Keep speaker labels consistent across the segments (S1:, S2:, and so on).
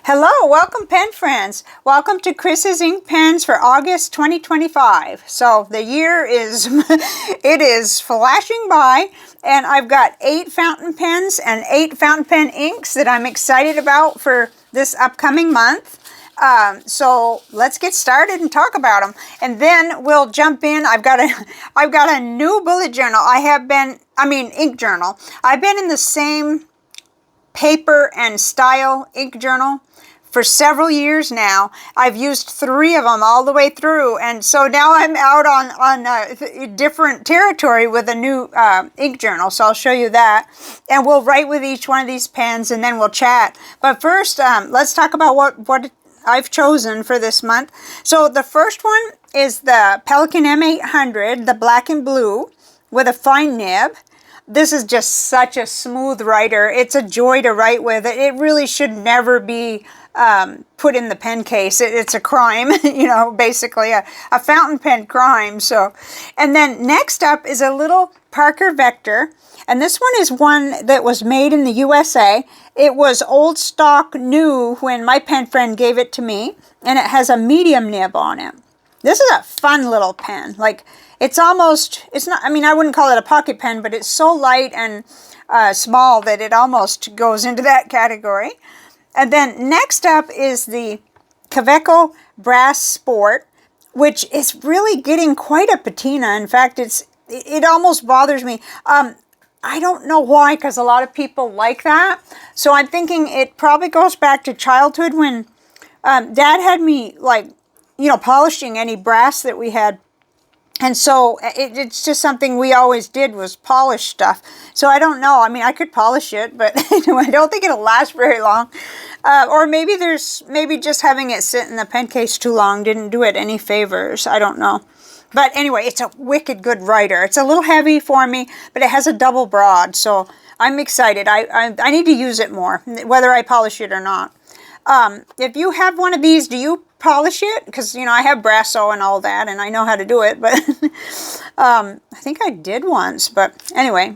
S1: Hello, welcome pen friends. Welcome to Chris's Ink Pens for August 2025. So the year is, it is flashing by, and I've got 8 fountain pens and 8 fountain pen inks that I'm excited about for this upcoming month. So let's get started and talk about them, and then we'll jump in. I've got a new bullet journal. Ink journal. I've been in the same paper and style ink journal for several years now. I've used 3 of them all the way through, and so now I'm out on different territory with a new ink journal, so I'll show you that, and we'll write with each one of these pens, and then we'll chat. But first, let's talk about what I've chosen for this month. So the first one is the Pelikan M800, the black and blue with a fine nib. This is just such a smooth writer. It's a joy to write with. It really should never be put in the pen case. It's a crime, basically a fountain pen crime. So, and then next up is a little Parker Vector. And this one is one that was made in the USA. It was old stock new when my pen friend gave it to me, and it has a medium nib on it. This is a fun little pen. Like, it's not, I wouldn't call it a pocket pen, but it's so light and small that it almost goes into that category. And then next up is the Kaweco Brass Sport, which is really getting quite a patina. In fact, it almost bothers me. I don't know why, because a lot of people like that. So I'm thinking it probably goes back to childhood when Dad had me, polishing any brass that we had. And so it's just something we always did, was polish stuff. So I don't know. I could polish it, but I don't think it'll last very long. Or maybe just having it sit in the pen case too long didn't do it any favors. I don't know. But anyway, it's a wicked good writer. It's a little heavy for me, but it has a double broad, so I'm excited. I need to use it more, whether I polish it or not. If you have one of these, do you polish it? Because, I have Brasso and all that, and I know how to do it, but I think I did once. But anyway,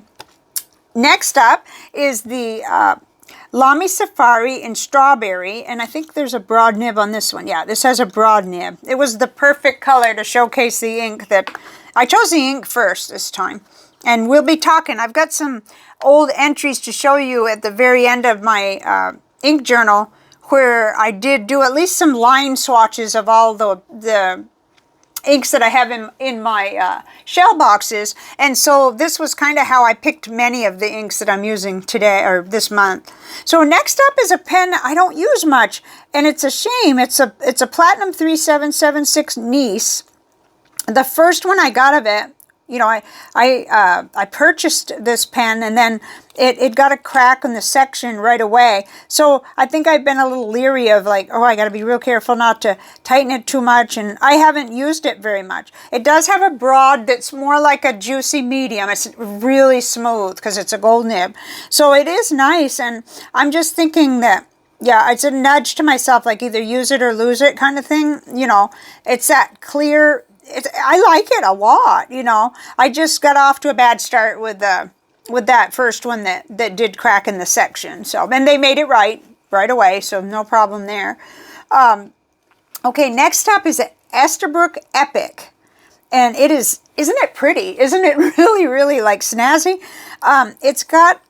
S1: next up is the Lamy Safari in Strawberry, and I think there's a broad nib on this one. Yeah, this has a broad nib. It was the perfect color to showcase the ink that I chose the ink first this time. And we'll be talking. I've got some old entries to show you at the very end of my ink journal, where I did do at least some line swatches of all the inks that I have in my shell boxes. And so this was kind of how I picked many of the inks that I'm using today, or this month. So next up is a pen I don't use much, and it's a shame. It's a Platinum 3776 Nice. The first one I got of it, I purchased this pen, and then it got a crack in the section right away. So I think I've been a little leery of I got to be real careful not to tighten it too much, and I haven't used it very much. It does have a broad that's more like a juicy medium. It's really smooth because it's a gold nib. So it is nice, and I'm just thinking that, yeah, it's a nudge to myself, either use it or lose it kind of thing. It's that clear. I like it a lot, I just got off to a bad start with that first one that did crack in the section. So, and they made it right away, so no problem there. Okay, next up is the Esterbrook Epic, and isn't it pretty? Isn't it really, really snazzy? It's got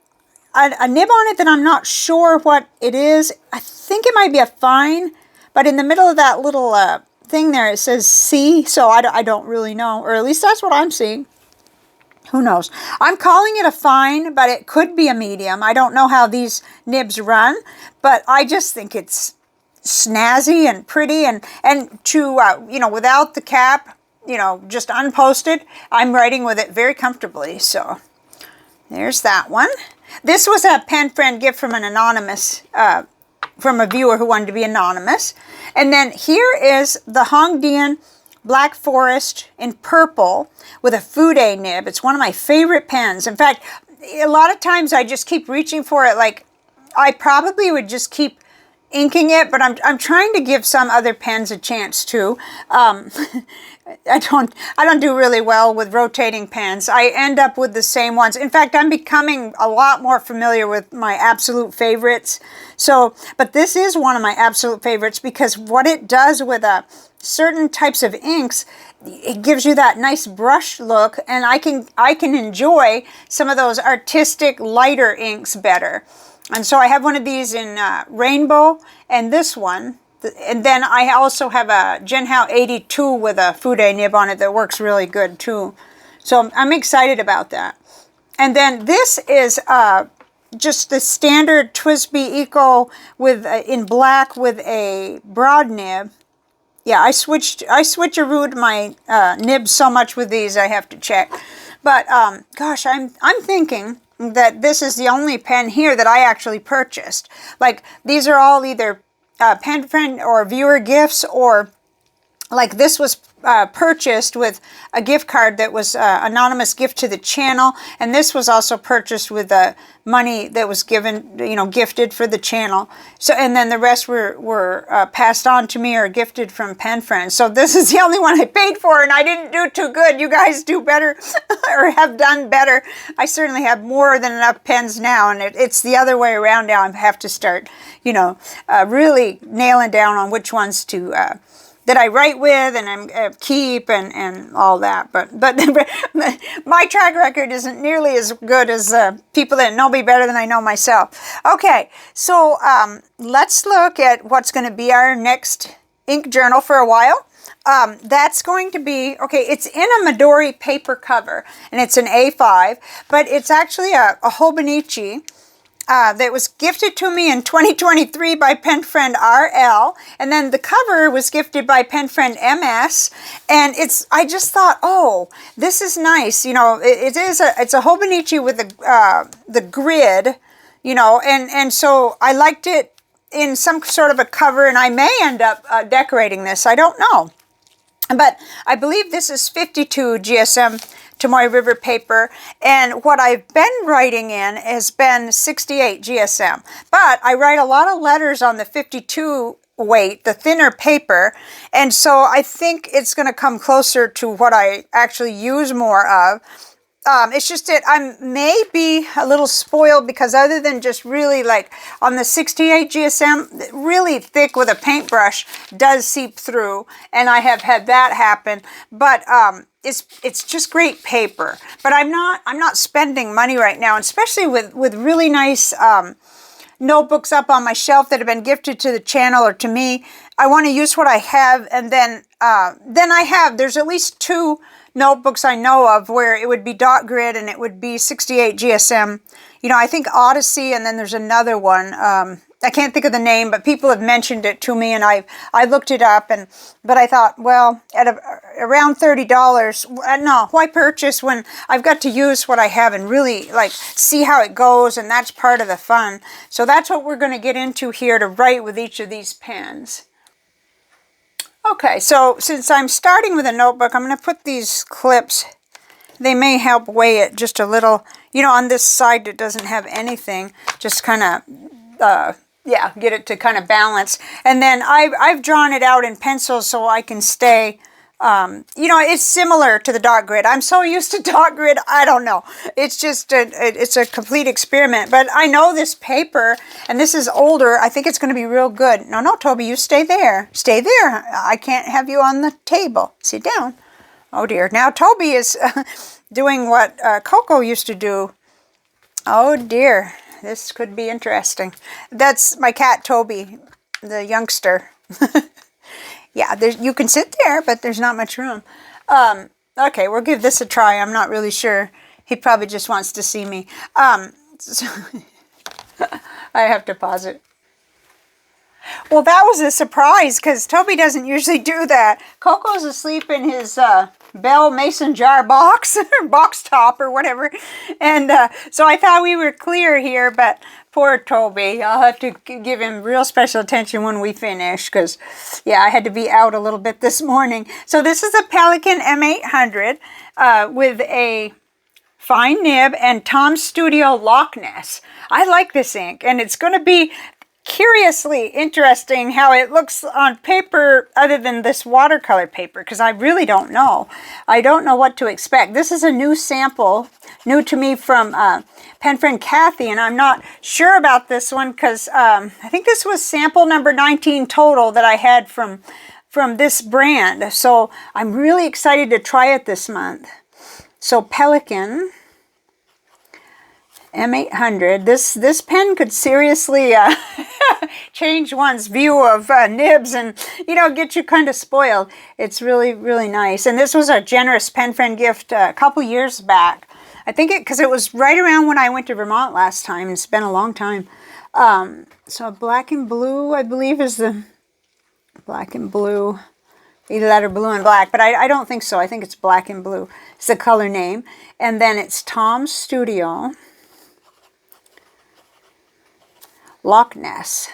S1: a nib on it that I'm not sure what it is. I think it might be a fine, but in the middle of that little thing there, it says C, so I don't really know, or at least that's what I'm seeing. Who knows? I'm calling it a fine, but it could be a medium. I don't know how these nibs run, but I just think it's snazzy and pretty, and to without the cap, just unposted, I'm writing with it very comfortably. So there's that one. This was a pen friend gift from an anonymous from a viewer who wanted to be anonymous. And then here is the Hongdian Black Forest in purple with a Fude nib. It's one of my favorite pens. In fact, a lot of times I just keep reaching for it. I probably would just keep inking it, but I'm trying to give some other pens a chance too. I don't do really well with rotating pens. I end up with the same ones. In fact, I'm becoming a lot more familiar with my absolute favorites. So, but this is one of my absolute favorites because what it does with certain types of inks, it gives you that nice brush look, and I can enjoy some of those artistic lighter inks better. And so I have one of these in rainbow and this one. And then I also have a Genhao 82 with a Fude nib on it that works really good too. So I'm excited about that. And then this is just the standard TWSBI Eco with in black with a broad nib. Yeah, I switcherooed my nibs so much with these I have to check. But gosh, I'm thinking that this is the only pen here that I actually purchased. Like these are all either pen friend or viewer gifts, or like this was purchased with a gift card that was anonymous gift to the channel, and this was also purchased with the money that was given, gifted for the channel. So, and then the rest were passed on to me or gifted from pen friends. So this is the only one I paid for, and I didn't do too good. You guys do better or have done better. I certainly have more than enough pens now, and it's the other way around now. I have to start, really nailing down on which ones to that I write with and keep and all that. But my track record isn't nearly as good as people that know me better than I know myself. Okay, so let's look at what's going to be our next ink journal for a while. That's going to be, okay, it's in a Midori paper cover, and it's an A5, but it's actually a Hobinichi. That was gifted to me in 2023 by pen friend RL, and then the cover was gifted by pen friend MS, and I just thought, oh, this is nice, it's a Hobinichi with the grid, and so I liked it in some sort of a cover, and I may end up decorating this, I don't know, but I believe this is 52 GSM Tomoe River paper, and what I've been writing in has been 68 GSM, but I write a lot of letters on the 52 weight, the thinner paper, and so I think it's going to come closer to what I actually use more of. It's just that I may be a little spoiled because other than just really like on the 68 GSM, really thick with a paintbrush does seep through, and I have had that happen, but it's just great paper. But I'm not spending money right now, especially with really nice notebooks up on my shelf that have been gifted to the channel or to me. I want to use what I have, and then there's at least 2 notebooks I know of where it would be dot grid and it would be 68 GSM. I think Odyssey, and then there's another one. I can't think of the name, but people have mentioned it to me, and I looked it up, but I thought, well, at around $30, no, why purchase when I've got to use what I have and really like see how it goes, and that's part of the fun. So that's what we're going to get into here to write with each of these pens. Okay, so since I'm starting with a notebook, I'm going to put these clips. They may help weigh it just a little. On this side that doesn't have anything, just kind of, get it to kind of balance. And then I've drawn it out in pencil so I can stay, it's similar to the dot grid. I'm so used to dot grid, I don't know. It's just, it's a complete experiment. But I know this paper, and this is older. I think it's going to be real good. No, Toby, you stay there. Stay there. I can't have you on the table. Sit down. Oh, dear. Now Toby is doing what Coco used to do. Oh, dear. This could be interesting. That's my cat, Toby, the youngster. Yeah, you can sit there, but there's not much room. Okay, we'll give this a try. I'm not really sure. He probably just wants to see me. So I have to pause it. Well, that was a surprise because Toby doesn't usually do that. Coco's asleep in his Bell Mason jar box, or box top or whatever. And so I thought we were clear here, but poor Toby. I'll have to give him real special attention when we finish because, yeah, I had to be out a little bit this morning. So this is a Pelikan M800 with a fine nib and Tom Studio Loch Ness. I like this ink, and it's going to be curiously interesting how it looks on paper other than this watercolor paper, because I really don't know. I don't know what to expect. This is a new sample, new to me from pen friend Kathy, and I'm not sure about this one because I think this was sample number 19 total that I had from this brand. So I'm really excited to try it this month. So Pelican M800. This pen could seriously change one's view of nibs and, you know, get you kind of spoiled. It's really, really nice. And this was a generous pen friend gift a couple years back. I think because it was right around when I went to Vermont last time. It's been a long time. So black and blue, I believe, is the black and blue. Either that or blue and black, but I don't think so. I think it's black and blue. It's the color name. And then it's Tom Studio Loch Ness.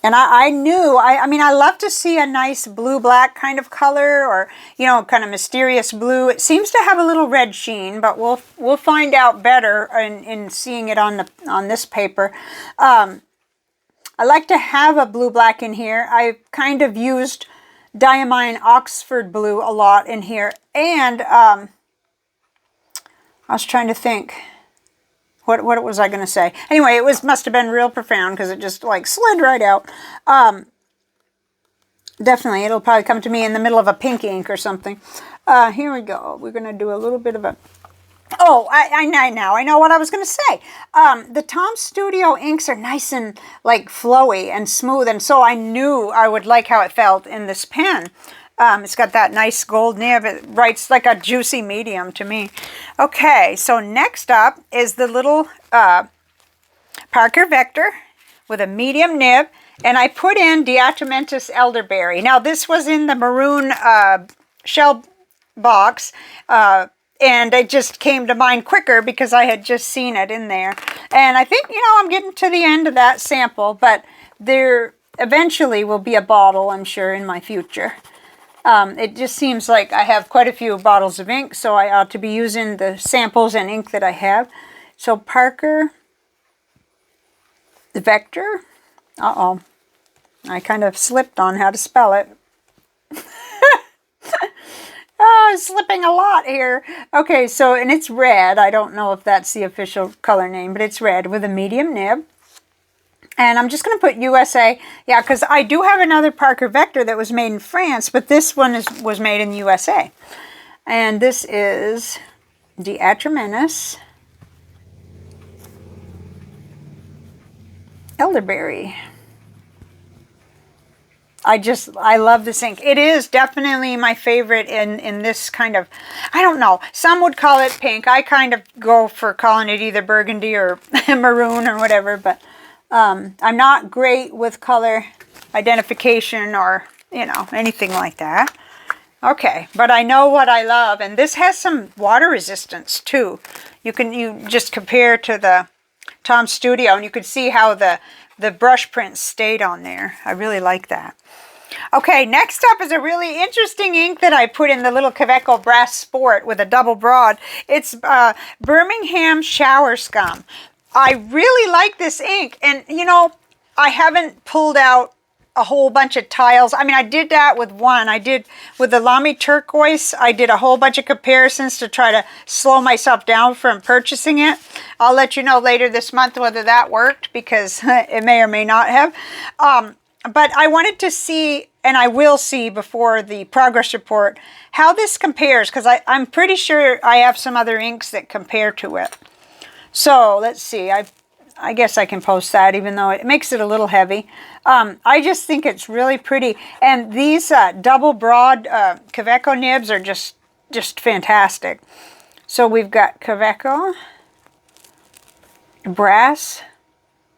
S1: And I knew, I mean, I love to see a nice blue-black kind of color, or, you know, kind of mysterious blue. It seems to have a little red sheen, but we'll find out better in seeing it on this paper. I like to have a blue-black in here. I kind of used Diamine Oxford blue a lot in here, and I was trying to think. What was I going to say? Anyway, it must have been real profound because it just like slid right out. Definitely, it'll probably come to me in the middle of a pink ink or something. Here we go. We're going to do a little bit of a... Oh, I know what I was going to say. The Tom Studio inks are nice and like flowy and smooth, and so I knew I would like how it felt in this pen. It's got that nice gold nib. It writes like a juicy medium to me. Okay, so next up is the little Parker Vector with a medium nib. And I put in Diatomentus elderberry. Now, this was in the maroon shell box. And it just came to mind quicker because I had just seen it in there. And I think, you know, I'm getting to the end of that sample. But there eventually will be a bottle, I'm sure, in my future. It just seems like I have quite a few bottles of ink, so I ought to be using the samples and ink that I have. So Parker, the Vector. Uh-oh. I kind of slipped on how to spell it. Oh, I'm slipping a lot here. Okay, so, and it's red. I don't know if that's the official color name, but it's red with a medium nib. And I'm just going to put USA, yeah, because I do have another Parker Vector that was made in France, but this one was made in the USA. And this is Diatomentus elderberry. I love this ink. It is definitely my favorite in this kind of, I don't know, some would call it pink. I kind of go for calling it either burgundy or maroon or whatever, but I'm not great with color identification or, you know, anything like that. Okay, but I know what I love, and this has some water resistance too. You just compare to the Tom Studio, and you can see how the brush print stayed on there. I really like that. Okay, next up is a really interesting ink that I put in the little Kaweco Brass Sport with a double broad. It's Birmingham Shower Scum. I really like this ink, and you know, I haven't pulled out a whole bunch of tiles. I mean, I did that with one. I did with the Lamy Turquoise. I did a whole bunch of comparisons to try to slow myself down from purchasing it. I'll let you know later this month whether that worked, because it may or may not have. But I wanted to see, and I will see before the progress report, how this compares, because I'm pretty sure I have some other inks that compare to it. So let's see. I guess I can post that, even though it makes it a little heavy. I just think it's really pretty. And these double broad Kaweco nibs are just fantastic. So we've got Kaweco Brass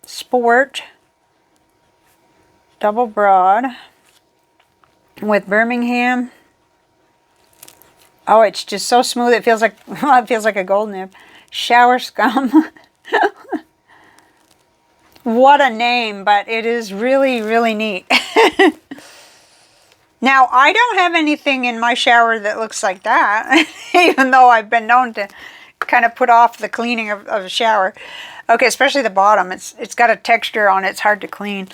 S1: Sport double broad with Birmingham. Oh, it's just so smooth. It feels like, well, it feels like a gold nib. Shower Scum. What a name, but it is really, really neat. Now, I don't have anything in my shower that looks like that, even though I've been known to kind of put off the cleaning of a shower. Okay, especially the bottom. It's got a texture on it. It's hard to clean.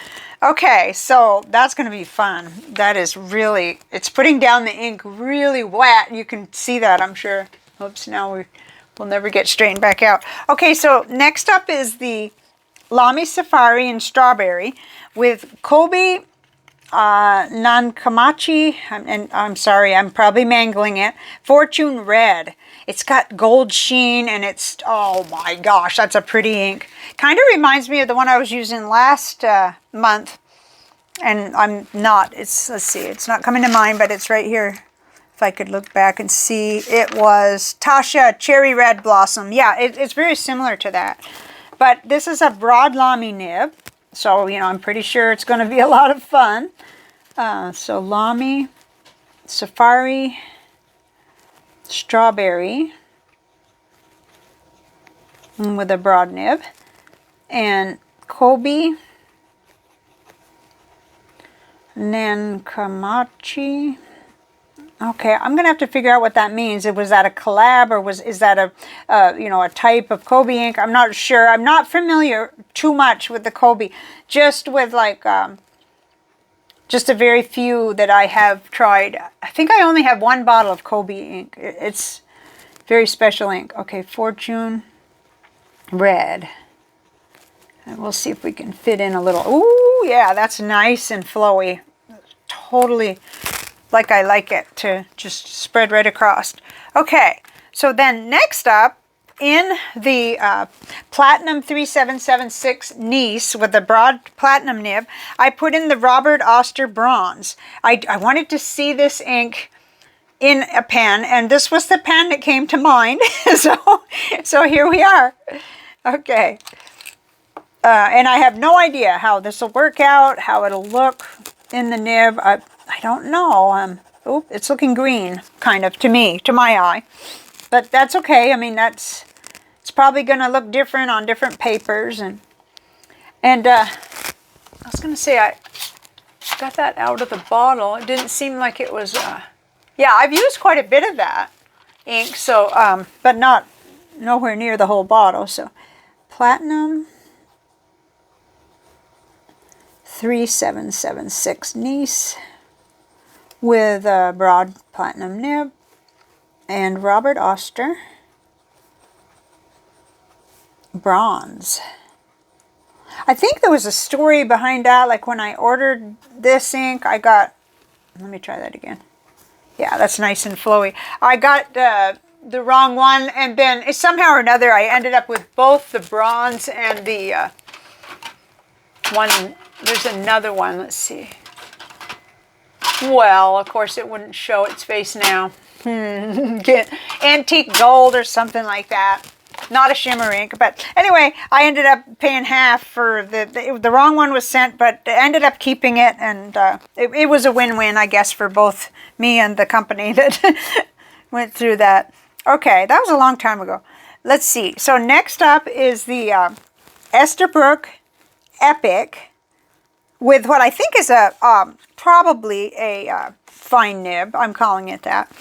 S1: Okay, so that's going to be fun. That is really, it's putting down the ink really wet. You can see that, I'm sure. Oops, now we'll never get straightened back out. Okay, so next up is the Lamy Safari in Strawberry with Kobe Nankamachi, and I'm sorry, I'm probably mangling it, Fortune Red. It's got gold sheen, and it's, oh my gosh, that's a pretty ink. Kind of reminds me of the one I was using last month, and I'm not, let's see, it's not coming to mind, but it's right here. If I could look back and see, it was Tasha Cherry Red Blossom. Yeah, it's very similar to that. But this is a broad Lamy nib, so, you know, I'm pretty sure it's going to be a lot of fun. So Lamy Safari Strawberry with a broad nib, and Kobe Nankamachi. Okay, I'm gonna have to figure out what that means. Was that a collab, or is that a you know, a type of Kobe ink? I'm not sure. I'm not familiar too much with the Kobe. Just with like just a very few that I have tried. I think I only have one bottle of Kobe ink. It's very special ink. Okay, Fortune Red. And we'll see if we can fit in a little. Ooh, yeah, that's nice and flowy. Totally like I like it, to just spread right across. Okay, so then next up, in the Platinum 3776 Nice with the broad platinum nib, I put in the Robert Oster Bronze. I wanted to see this ink in a pen, and this was the pen that came to mind. so here we are. Okay. And I have no idea how this will work out, how it'll look in the nib. I don't know. Oh, it's looking green, kind of, to me, to my eye. But that's okay. I mean, it's probably going to look different on different papers. And I was going to say, I got that out of the bottle. It didn't seem like it was, yeah, I've used quite a bit of that ink, so, but nowhere near the whole bottle. So, Platinum 3776 Nice with a broad platinum nib, and Robert Oster Bronze. I think there was a story behind that, like when I ordered this ink, I got, let me try that again. Yeah, that's nice and flowy. I got the wrong one, and then somehow or another I ended up with both the bronze and the one, there's another one, let's see. Well, of course it wouldn't show its face now. Get antique gold or something like that. Not a shimmer ink, but anyway, I ended up paying half for the wrong one was sent, but I ended up keeping it, and it was a win-win, I guess, for both me and the company that went through that. Okay, that was a long time ago. Let's see. So next up is the Esterbrook Epic with what I think is probably a fine nib. I'm calling it that.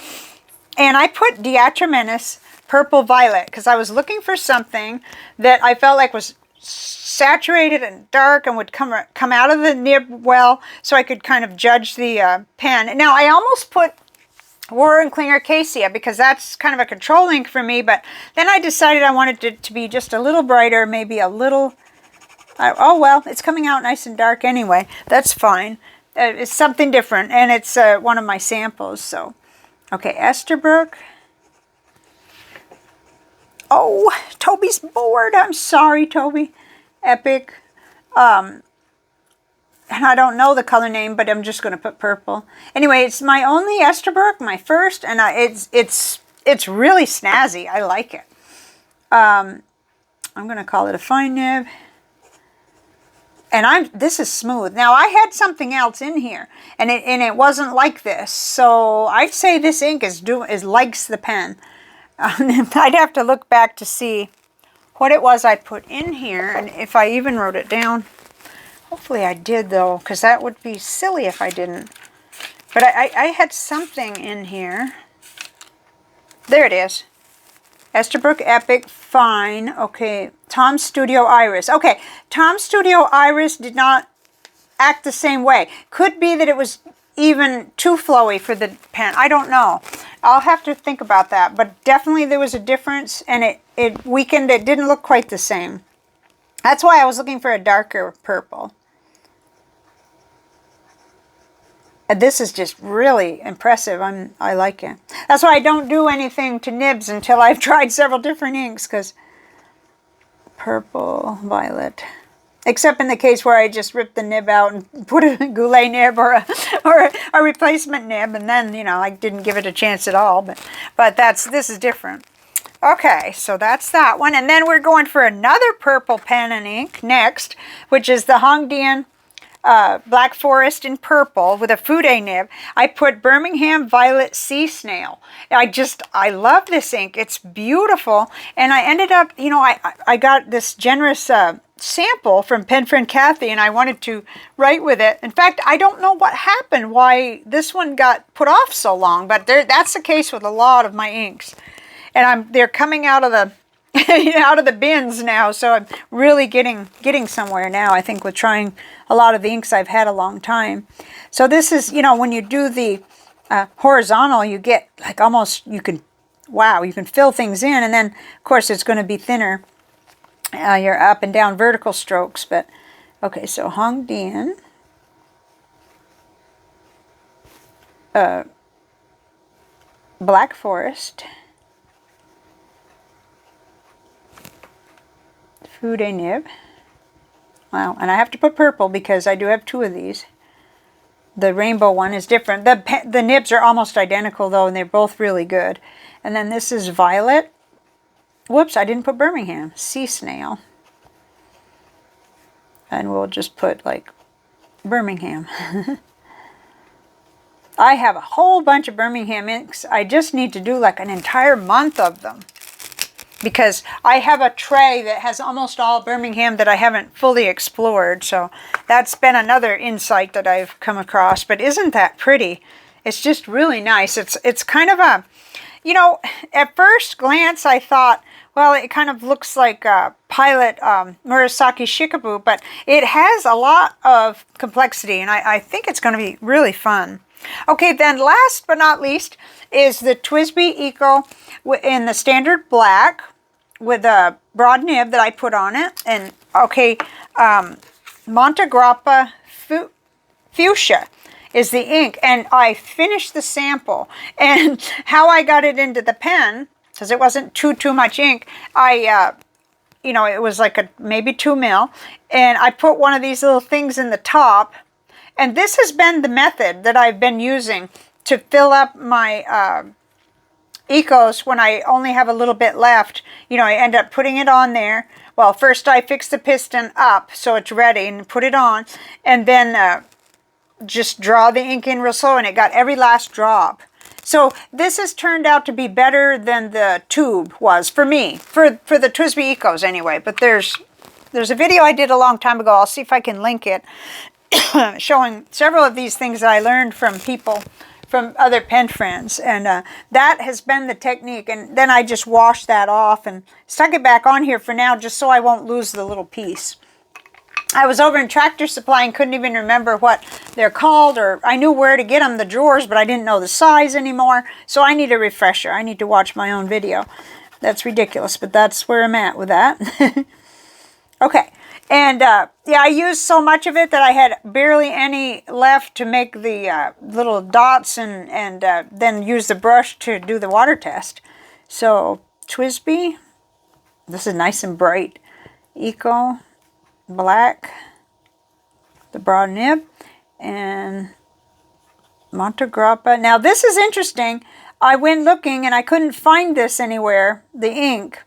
S1: And I put Diatramenis Purple Violet because I was looking for something that I felt like was saturated and dark and would come out of the nib well, so I could kind of judge the pen. Now, I almost put Warren Klinger Cassia because that's kind of a control ink for me, but then I decided I wanted it to be just a little brighter, maybe a little... oh, well, it's coming out nice and dark anyway. That's fine. It's something different, and it's one of my samples, so... Okay, Esterbrook. Oh, Toby's bored. I'm sorry, Toby. Epic. And I don't know the color name, but I'm just going to put purple. Anyway, it's my only Esterbrook, my first, and it's really snazzy. I like it. I'm going to call it a fine nib. And this is smooth. Now, I had something else in here, and it wasn't like this. So I'd say this ink likes the pen. I'd have to look back to see what it was I put in here, and if I even wrote it down. Hopefully I did, though, because that would be silly if I didn't. But I had something in here. There it is. Esterbrook Epic, fine. Okay, Tom Studio Iris. Okay, Tom Studio Iris did not act the same way. Could be that it was even too flowy for the pen. I don't know. I'll have to think about that. But definitely there was a difference, and it weakened. It didn't look quite the same. That's why I was looking for a darker purple. This is just really impressive. I like it. That's why I don't do anything to nibs until I've tried several different inks, because purple, violet. Except in the case where I just rip the nib out and put a goulet nib or a replacement nib, and then, you know, I didn't give it a chance at all. But this is different. Okay, so that's that one. And then we're going for another purple pen and ink next, which is the Hongdian Black Forest in purple with a Fude nib. I put Birmingham Violet Sea Snail. I love this ink. It's beautiful. And I ended up, you know, I got this generous sample from pen friend Kathy, and I wanted to write with it. In fact, I don't know what happened, why this one got put off so long, but that's the case with a lot of my inks. And they're coming out of the out of the bins now, so I'm really getting somewhere now, I think, with trying a lot of the inks I've had a long time. So this is, you know, when you do the horizontal, you get like almost, you can fill things in, and then of course it's going to be thinner, your up and down vertical strokes. But okay, so Hongdian, Black Forest, Fude nib. Wow, and I have to put purple because I do have two of these. The rainbow one is different. The nibs are almost identical though, and they're both really good. And then this is violet. Whoops, I didn't put Birmingham. Sea Snail. And we'll just put like Birmingham. I have a whole bunch of Birmingham inks. I just need to do like an entire month of them, because I have a tray that has almost all Birmingham that I haven't fully explored. So that's been another insight that I've come across. But isn't that pretty? It's just really nice. It's kind of a, you know, at first glance I thought, well, it kind of looks like Pilot Murasaki Shikabu, but it has a lot of complexity, and I think it's going to be really fun. Okay, then last but not least is the TWSBI Eco in the standard black with a broad nib that I put on it. And okay, Montegrappa Fuchsia is the ink, and I finished the sample. And how I got it into the pen, because it wasn't too much ink, you know, it was like maybe 2 mil, and I put one of these little things in the top. And this has been the method that I've been using to fill up my Ecos when I only have a little bit left. You know, I end up putting it on there. Well, first I fix the piston up so it's ready and put it on, and then just draw the ink in real slow, and it got every last drop. So this has turned out to be better than the tube was for me, for the TWSBI Ecos anyway. But there's a video I did a long time ago. I'll see if I can link it, showing several of these things that I learned from people, from other pen friends. And that has been the technique. And then I just washed that off and stuck it back on here for now, just so I won't lose the little piece. I was over in Tractor Supply and couldn't even remember what they're called, or I knew where to get them, the drawers, but I didn't know the size anymore. So I need a refresher. I need to watch my own video. That's ridiculous, but that's where I'm at with that. Okay. And yeah, I used so much of it that I had barely any left to make the little dots, and then use the brush to do the water test. So TWSBI, this is nice and bright. Eco Black, the broad nib, and Montegrappa. Now this is interesting. I went looking and I couldn't find this anywhere, the ink.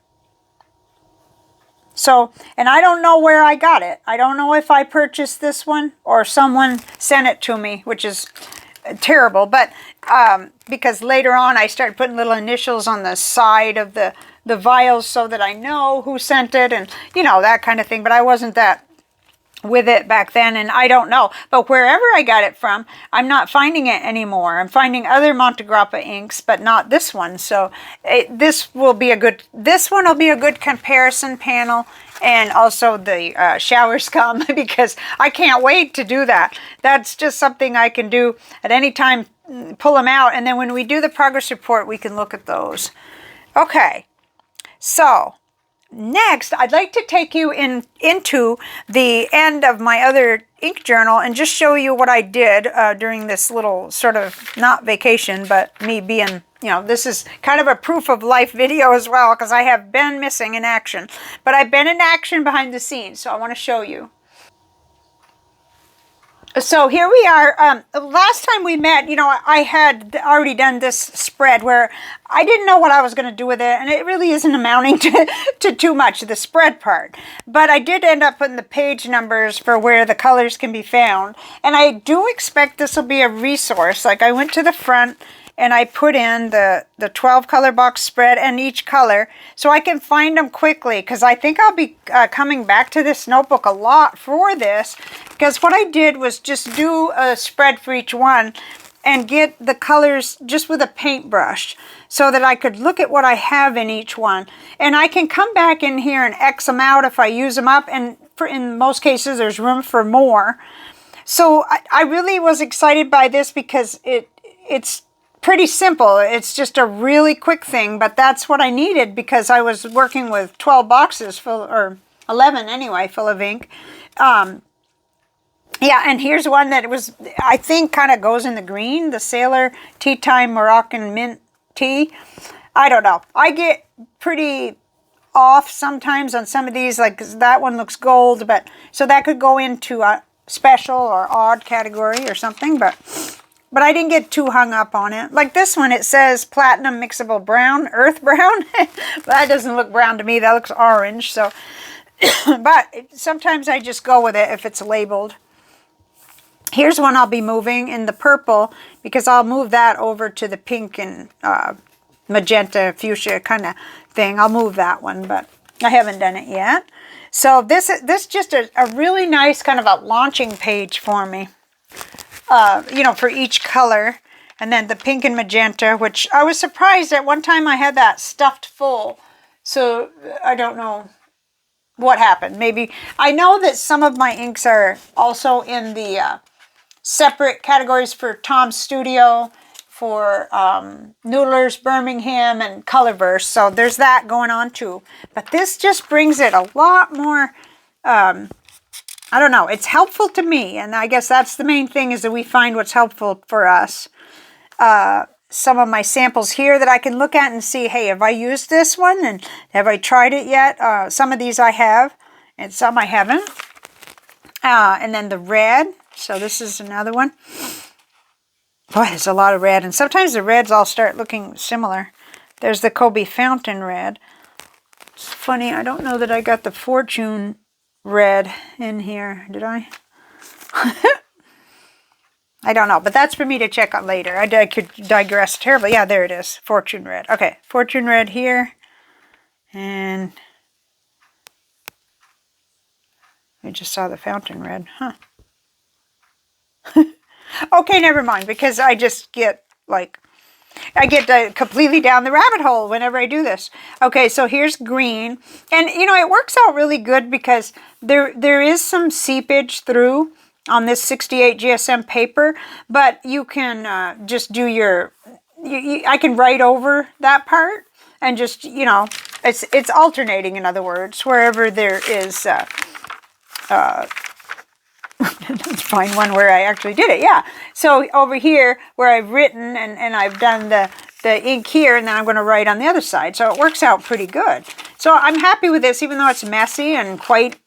S1: So, and I don't know where I got it. I don't know if I purchased this one or someone sent it to me, which is terrible. But because later on I started putting little initials on the side of the vials so that I know who sent it, and you know, that kind of thing. But I wasn't that with it back then, and I don't know. But wherever I got it from, I'm not finding it anymore. I'm finding other Monte Grappa inks, but not this one. So this one will be a good comparison panel. And also the shower scum, because I can't wait to do that. That's just something I can do at any time, pull them out, and then when we do the progress report, we can look at those. Okay, so next, I'd like to take you into the end of my other ink journal and just show you what I did during this little sort of, not vacation, but me being, you know, this is kind of a proof of life video as well, because I have been missing in action. But I've been in action behind the scenes, so I want to show you. So here we are. Last time we met, you know, I had already done this spread where I didn't know what I was going to do with it, and it really isn't amounting to too much, the spread part. But I did end up putting the page numbers for where the colors can be found, and I do expect this will be a resource. Like, I went to the front and I put in the 12 color box spread and each color so I can find them quickly, because I think I'll be coming back to this notebook a lot for this, because what I did was just do a spread for each one and get the colors just with a paintbrush so that I could look at what I have in each one. And I can come back in here and X them out if I use them up, and in most cases there's room for more. So I really was excited by this because it's pretty simple. It's just a really quick thing, but that's what I needed because I was working with 12 boxes full, or 11 anyway, full of ink. Yeah, and here's one that was, I think, kind of goes in the green, the Sailor Tea Time Moroccan Mint Tea. I don't know. I get pretty off sometimes on some of these, like that one looks gold, but so that could go into a special or odd category or something, but I didn't get too hung up on it. Like this one, it says platinum mixable brown, earth brown. That doesn't look brown to me. That looks orange. So, but sometimes I just go with it if it's labeled. Here's one I'll be moving in the purple because I'll move that over to the pink and magenta fuchsia kind of thing. I'll move that one, but I haven't done it yet. So this is just a really nice kind of a launching page for me. You know, for each color. And then the pink and magenta, which I was surprised at one time I had that stuffed full. So I don't know what happened. Maybe, I know that some of my inks are also in the separate categories for Tom's Studio, for Noodler's Birmingham, and Colorverse. So there's that going on too. But this just brings it a lot more, I don't know, it's helpful to me. And I guess that's the main thing, is that we find what's helpful for us. Some of my samples here that I can look at and see, hey, have I used this one? And have I tried it yet? Some of these I have, and some I haven't. And then the red. So this is another one. Boy, there's a lot of red. And sometimes the reds all start looking similar. There's the Kobe Fountain red. It's funny, I don't know that I got the Fortune red in here. Did I? I don't know, but that's for me to check out later. I could digress terribly. Yeah, there it is. Fortune red. Okay, Fortune red here. And I just saw the fountain red. Huh. Okay, never mind, because I just get like, I get completely down the rabbit hole whenever I do this. Okay, so here's green. And, you know, it works out really good because there is some seepage through on this 68 GSM paper, but you can just do your, I can write over that part and just, you know, it's alternating, in other words, wherever there is, let's find one where I actually did it. Yeah. So over here where I've written and I've done the ink here, and then I'm going to write on the other side. So it works out pretty good. So I'm happy with this, even though it's messy and quite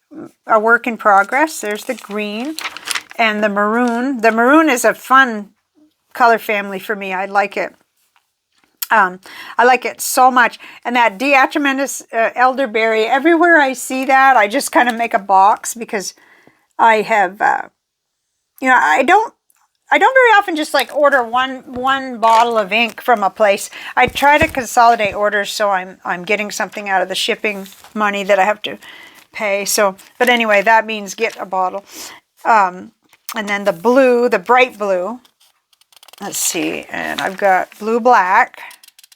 S1: a work in progress. There's the green and the maroon. The maroon is a fun color family for me. I like it. I like it so much. And that diatomaceous elderberry, everywhere I see that, I just kind of make a box because I have, you know, I don't very often just like order one bottle of ink from a place. I try to consolidate orders so I'm getting something out of the shipping money that I have to pay. So, but anyway, that means get a bottle. And then the blue, the bright blue. Let's see, and I've got blue black,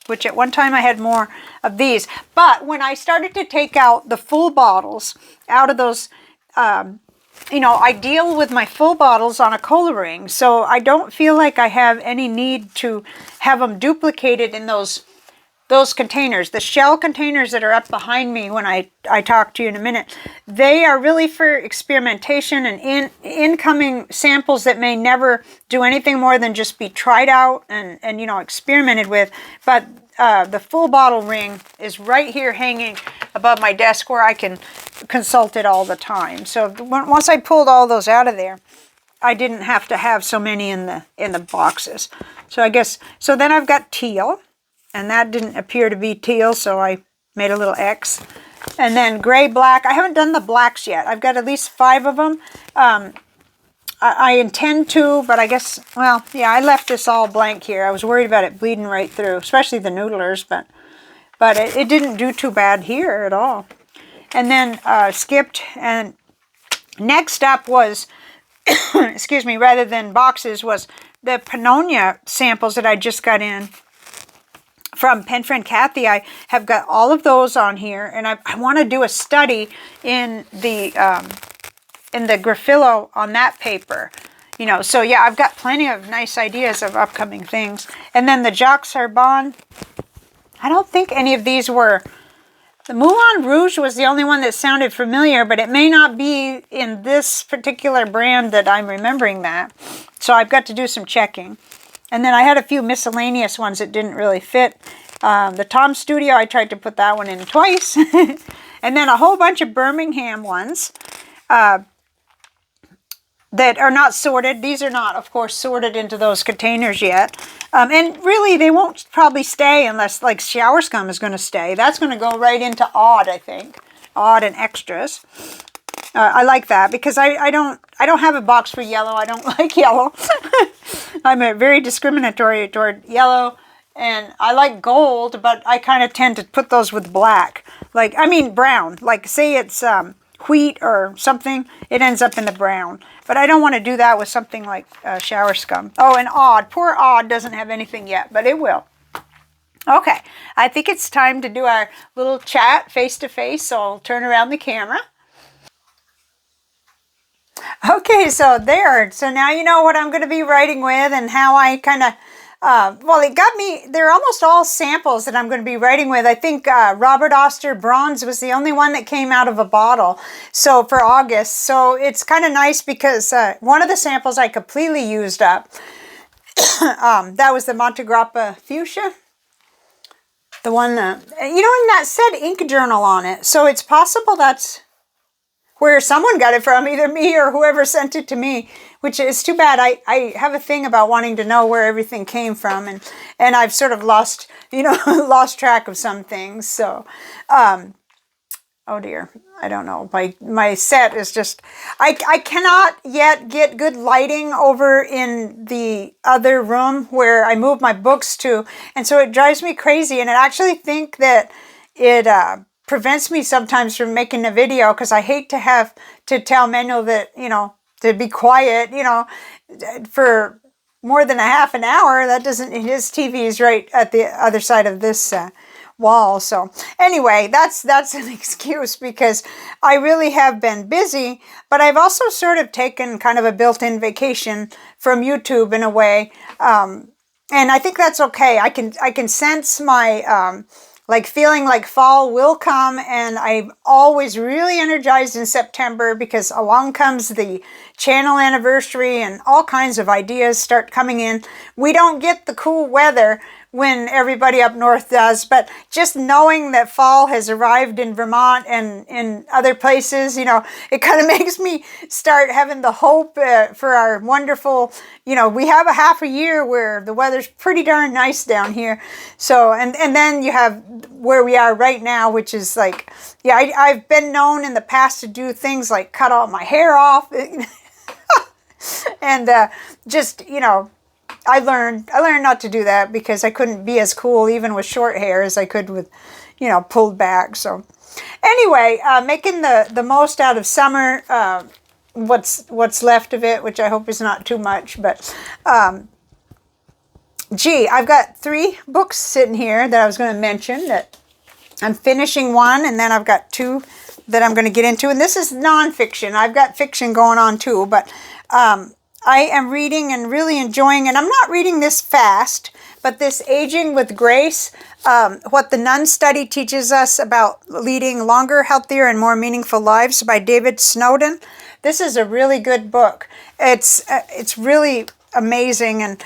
S1: which at one time I had more of these. But when I started to take out the full bottles out of those, you know, I deal with my full bottles on a cola ring, so I don't feel like I have any need to have them duplicated in those containers. The shell containers that are up behind me when I talk to you in a minute, they are really for experimentation and incoming samples that may never do anything more than just be tried out and you know, experimented with. But the full bottle ring is right here hanging above my desk where I can consult it all the time. So once I pulled all those out of there, I didn't have to have so many in the boxes. So I guess, so then I've got teal, and that didn't appear to be teal, so I made a little X. And then gray, black. I haven't done the blacks yet. I've got at least 5 of them. I intend to, but I guess, well, yeah, I left this all blank here. I was worried about it bleeding right through, especially the noodlers, but it didn't do too bad here at all. And then skipped, and next up was, excuse me, rather than boxes, was the Pannonia samples that I just got in from Pen Friend Kathy. I have got all of those on here, and I want to do a study in the Graphilo on that paper. You know, so yeah, I've got plenty of nice ideas of upcoming things. And then the Jacques Sarbon, I don't think any of these were. The Moulin Rouge was the only one that sounded familiar, but it may not be in this particular brand that I'm remembering that. So I've got to do some checking. And then I had a few miscellaneous ones that didn't really fit. The Tom Studio, I tried to put that one in twice. And then a whole bunch of Birmingham ones that are not sorted. These are not, of course, sorted into those containers yet. And really, they won't probably stay unless, like, Shower Scum is going to stay. That's going to go right into Odd, I think. Odd and Extras. I like that because I don't have a box for yellow. I don't like yellow. I'm very discriminatory toward yellow, and I like gold, but I kind of tend to put those with black. Like, I mean brown. Like, say it's wheat or something, it ends up in the brown. But I don't want to do that with something like Shower Scum. Oh, and Odd. Poor Odd doesn't have anything yet, but it will. Okay, I think it's time to do our little chat face-to-face, so I'll turn around the camera. Okay, so there. So now you know what I'm going to be writing with and how I kind of, well, it got me, they're almost all samples that I'm going to be writing with. I think Robert Oster Bronze was the only one that came out of a bottle, so for August. So it's kind of nice because one of the samples I completely used up. That was the Montegrappa Fuchsia. The one that, you know, and that said ink journal on it. So it's possible that's where someone got it from, either me or whoever sent it to me, which is too bad. I have a thing about wanting to know where everything came from, and I've sort of lost, you know, lost track of some things. So, oh dear, I don't know. My set is just, I cannot yet get good lighting over in the other room where I move my books to, and so it drives me crazy, and I actually think that it, prevents me sometimes from making a video because I hate to have to tell Manuel that, you know, to be quiet, you know, for more than a half an hour. That doesn't, his TV is right at the other side of this wall. So anyway, that's an excuse because I really have been busy, but I've also sort of taken kind of a built-in vacation from YouTube in a way. And I think that's okay. I can sense my, like feeling like fall will come, and I'm always really energized in September because along comes the channel anniversary and all kinds of ideas start coming in. We don't get the cool weather when everybody up north does, but just knowing that fall has arrived in Vermont and in other places, you know, it kind of makes me start having the hope for our wonderful, you know, we have a half a year where the weather's pretty darn nice down here. So, and then you have where we are right now, which is like, yeah, I've been known in the past to do things like cut all my hair off and just, you know, I learned not to do that because I couldn't be as cool even with short hair as I could with, you know, pulled back. So anyway, making the most out of summer, what's left of it, which I hope is not too much, but gee, I've got 3 books sitting here that I was going to mention that I'm finishing one, and then I've got 2 that I'm going to get into, and this is nonfiction. I've got fiction going on too, but I am reading and really enjoying, and I'm not reading this fast, but this Aging with Grace, What the Nun Study Teaches Us About Leading Longer, Healthier, and More Meaningful Lives by David Snowden. This is a really good book. It's really amazing, and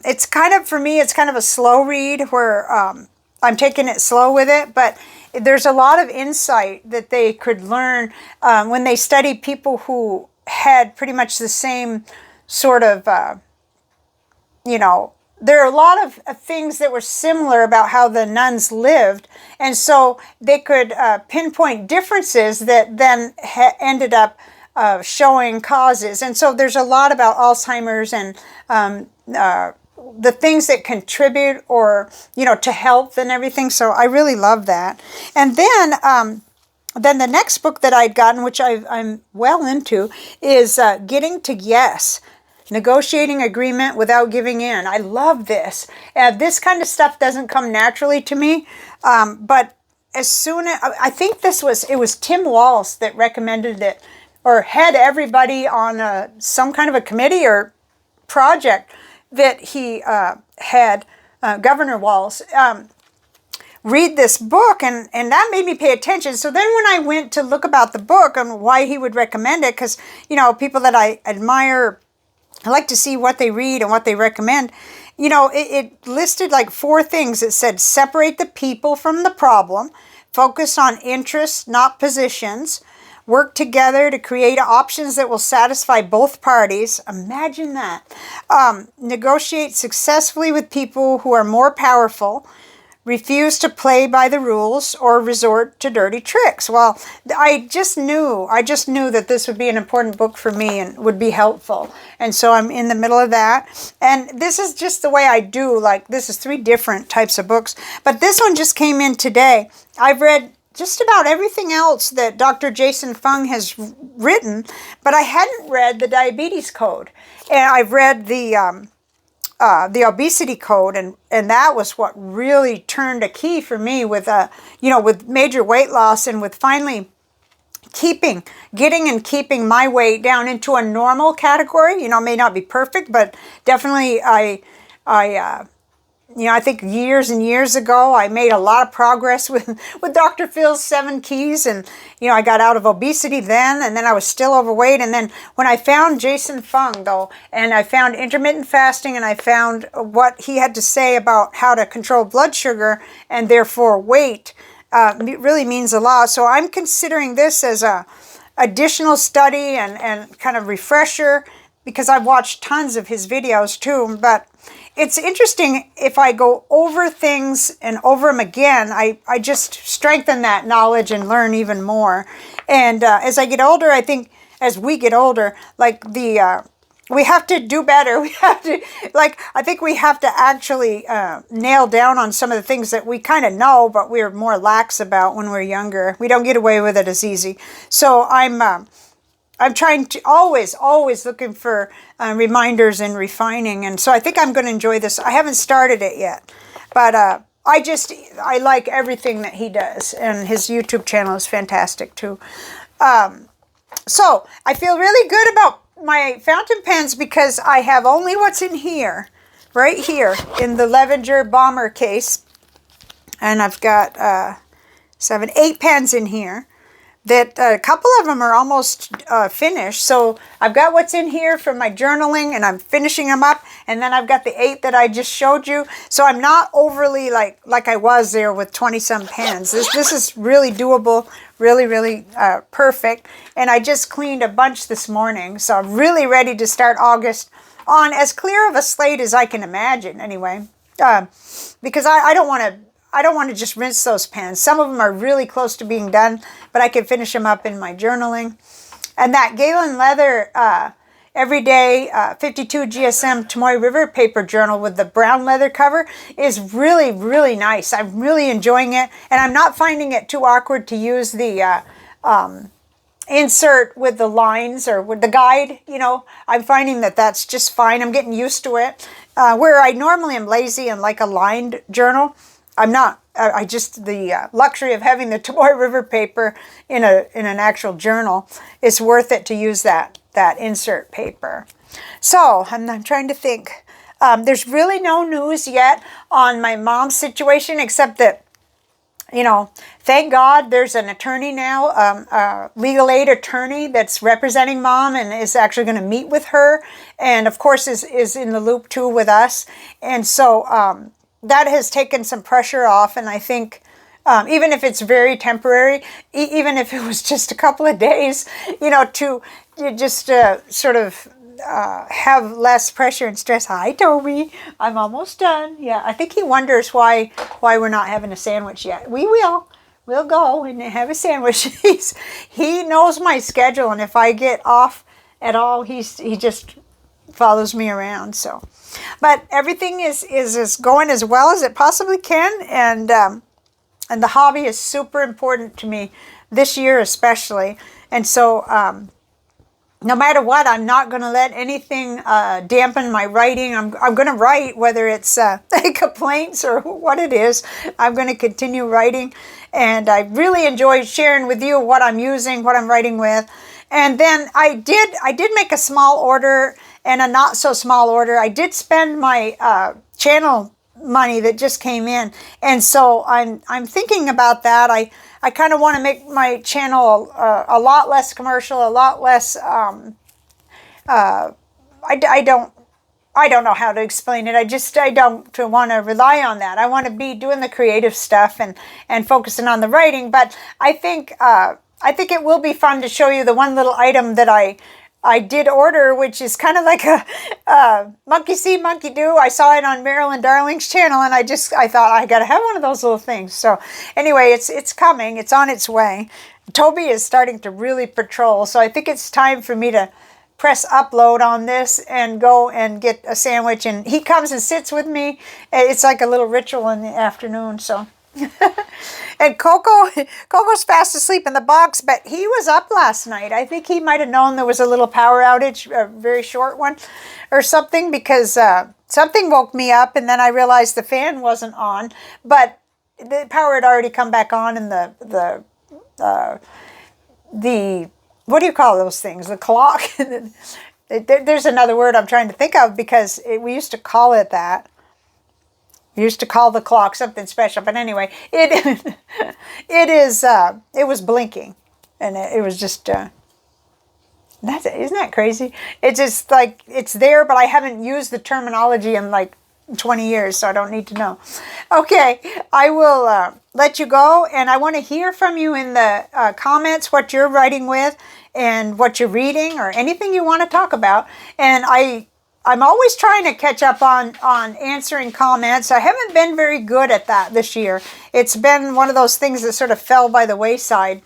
S1: it's kind of, for me, it's kind of a slow read where I'm taking it slow with it, but there's a lot of insight that they could learn when they study people who had pretty much the same sort of, there are a lot of things that were similar about how the nuns lived, and so they could pinpoint differences that then ended up showing causes. And so there's a lot about Alzheimer's and the things that contribute or, to health and everything. So I really love that. And then the next book that I'd gotten, which I'm well into, is Getting to Yes, Negotiating Agreement Without Giving In. I love this. This kind of stuff doesn't come naturally to me, but as soon as, I think it was Tim Walsh that recommended it, or had everybody on some kind of a committee or project that he had, Governor Walsh, read this book, and that made me pay attention. So then when I went to look about the book and why he would recommend it, because, people that I admire, I like to see what they read and what they recommend. It listed like 4 things. It said, separate the people from the problem, focus on interests, not positions, work together to create options that will satisfy both parties. Imagine that. Negotiate successfully with people who are more powerful, refuse to play by the rules, or resort to dirty tricks. Well, I just knew that this would be an important book for me and would be helpful. And so I'm in the middle of that. And this is just the way I do, this is 3 different types of books. But this one just came in today. I've read just about everything else that Dr. Jason Fung has written, but I hadn't read the Diabetes Code. And I've read the Obesity Code, and that was what really turned a key for me with with major weight loss, and with finally getting and keeping my weight down into a normal category. May not be perfect, but definitely I think years and years ago, I made a lot of progress with Dr. Phil's 7 keys, and, I got out of obesity then, and then I was still overweight. And then when I found Jason Fung, though, and I found intermittent fasting, and I found what he had to say about how to control blood sugar and therefore weight, it really means a lot. So I'm considering this as a additional study and kind of refresher, because I've watched tons of his videos too. But it's interesting, if I go over things and over them again, I just strengthen that knowledge and learn even more. And as I get older, I think as we get older, we have to do better. We have to, I think we have to actually nail down on some of the things that we kind of know, but we're more lax about when we're younger. We don't get away with it as easy. So I'm trying to always looking for reminders and refining. And so I think I'm going to enjoy this. I haven't started it yet, but I like everything that he does. And his YouTube channel is fantastic too. So I feel really good about my fountain pens, because I have only what's in here, right here in the Levenger bomber case. And I've got 8 pens in here. That a couple of them are almost finished. So I've got what's in here from my journaling, and I'm finishing them up. And then I've got the 8 that I just showed you. So I'm not overly like I was there with 20-some pens. This is really doable, really perfect. And I just cleaned a bunch this morning. So I'm really ready to start August on as clear of a slate as I can imagine anyway. Because I don't want to just rinse those pens. Some of them are really close to being done, but I can finish them up in my journaling. And that Galen leather everyday 52 GSM Tomoe River paper journal with the brown leather cover is really, really nice. I'm really enjoying it, and I'm not finding it too awkward to use the insert with the lines or with the guide. You know, I'm finding that that's just fine. I'm getting used to it. Where I normally am lazy and like a lined journal, I'm not. I just, the luxury of having the Tomoe River paper in an actual journal, it's worth it to use that insert paper. So I'm trying to think. There's really no news yet on my mom's situation, except that, you know, thank God there's an attorney now, a legal aid attorney that's representing Mom and is actually going to meet with her, and of course is in the loop too with us. And so that has taken some pressure off, and I think even if it's very temporary, even if it was just a couple of days, you know, to just sort of have less pressure and stress. Hi, Toby. I'm almost done. Yeah, I think he wonders why we're not having a sandwich yet. We will. We'll go and have a sandwich. He knows my schedule, and if I get off at all, he just follows me around. So, but everything is going as well as it possibly can, and the hobby is super important to me this year especially. And so no matter what, I'm not going to let anything dampen my writing. I'm going to write, whether it's complaints or what it is. I'm going to continue writing, and I really enjoy sharing with you what I'm using, what I'm writing with. And then I did make a small order and a not so small order. I did spend my channel money that just came in, and so I'm thinking about that. I kind of want to make my channel a lot less commercial, a lot less. I don't know how to explain it. I don't want to rely on that. I want to be doing the creative stuff and focusing on the writing. But I think it will be fun to show you the one little item that I did order, which is kind of like a monkey see, monkey do. I saw it on Marilyn Darling's channel, and I thought I got to have one of those little things. So anyway, it's coming. It's on its way. Toby is starting to really patrol, so I think it's time for me to press upload on this and go and get a sandwich. And he comes and sits with me. It's like a little ritual in the afternoon. So. And Coco's fast asleep in the box, but he was up last night. I think he might have known there was a little power outage, a very short one or something, because something woke me up, and then I realized the fan wasn't on, but the power had already come back on, and the what do you call those things? The clock. There's another word I'm trying to think of, because we used to call it that. We used to call the clock something special, but anyway, it was blinking, and it was just isn't that crazy? It's just like it's there, but I haven't used the terminology in like 20 years, so I don't need to know. Okay, I will let you go, and I want to hear from you in the comments what you're writing with and what you're reading or anything you want to talk about. And I'm always trying to catch up on answering comments. I haven't been very good at that this year. It's been one of those things that sort of fell by the wayside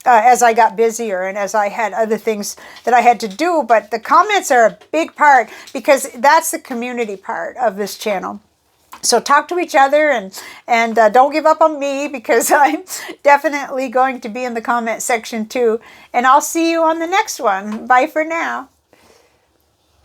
S1: as I got busier and as I had other things that I had to do. But the comments are a big part, because that's the community part of this channel. So talk to each other, and don't give up on me, because I'm definitely going to be in the comment section too. And I'll see you on the next one. Bye for now.